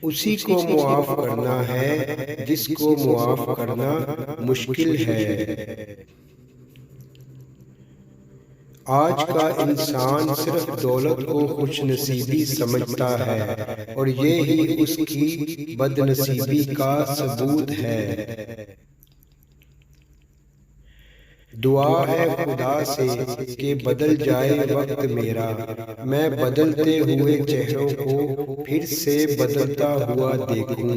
اسی کو معاف کرنا ہے جس کو معاف کرنا مشکل ہے۔ آج کا انسان صرف دولت کو خوش نصیبی سمجھتا ہے اور یہی اس کی بد نصیبی کا ثبوت ہے۔ دعا ہے خدا سے کہ بدل جائے وقت میرا، میں بدلتے ہوئے چہروں کو پھر سے بدلتا ہوا دیکھوں۔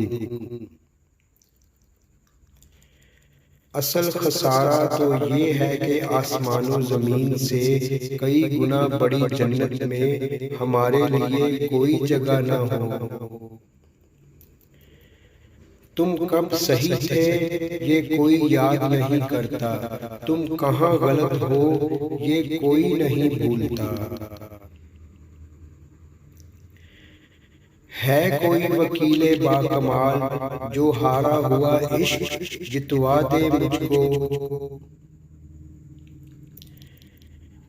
اصل خسارہ تو یہ ہے کہ آسمان و زمین سے کئی گنا بڑی جنت میں ہمارے لیے کوئی جگہ نہ ہو۔ تم کب صحیح تھے یہ کوئی یاد نہیں کرتا، تم کہاں غلط ہو یہ کوئی نہیں بھولتا۔ ہے کوئی وکیل باکمال جو ہارا ہوا عشق جتوا دے مجھ کو؟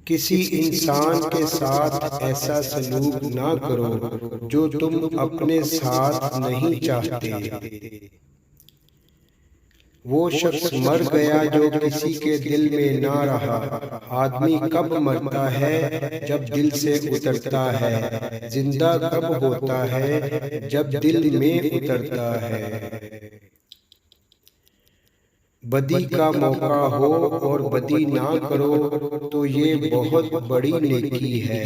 کسی انسان کے ساتھ ایسا سلوک نہ کرو جو تم اپنے ساتھ نہیں چاہتے۔ وہ شخص مر گیا جو کسی کے دل میں نہ رہا۔ آدمی کب مرتا ہے جب دل سے اترتا ہے، زندہ کب ہوتا ہے جب دل میں اترتا ہے۔ بدی کا موقع ہو اور بدی نہ کرو تو یہ بہت بڑی نیکی ہے۔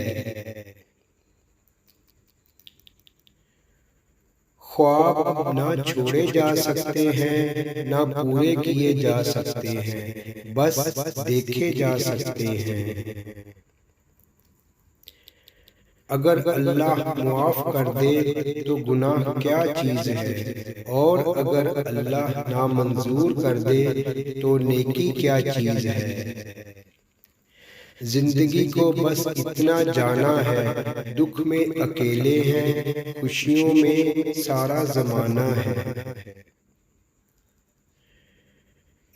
خواب نہ چھوڑے جا سکتے ہیں نہ پورے کیے جا سکتے ہیں، بس دیکھے جا سکتے ہیں۔ اگر اللہ معاف کر دے تو گناہ کیا چیز ہے، اور اگر اللہ نامنظور کر دے تو نیکی کیا چیز ہے۔ زندگی کو بس اتنا جانا ہے، دکھ میں اکیلے ہیں، خوشیوں میں سارا زمانہ ہے۔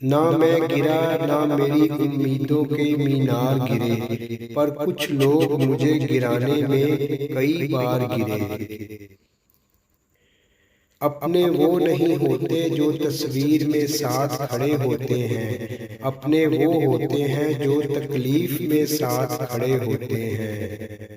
نہ میں گرا نہ میری امیدوں کے مینار گرے، پر کچھ لوگ مجھے گرانے میں کئی بار گرے۔ اپنے وہ نہیں ہوتے جو تصویر میں ساتھ کھڑے ہوتے ہیں، اپنے وہ ہوتے ہیں جو تکلیف میں ساتھ کھڑے ہوتے ہیں۔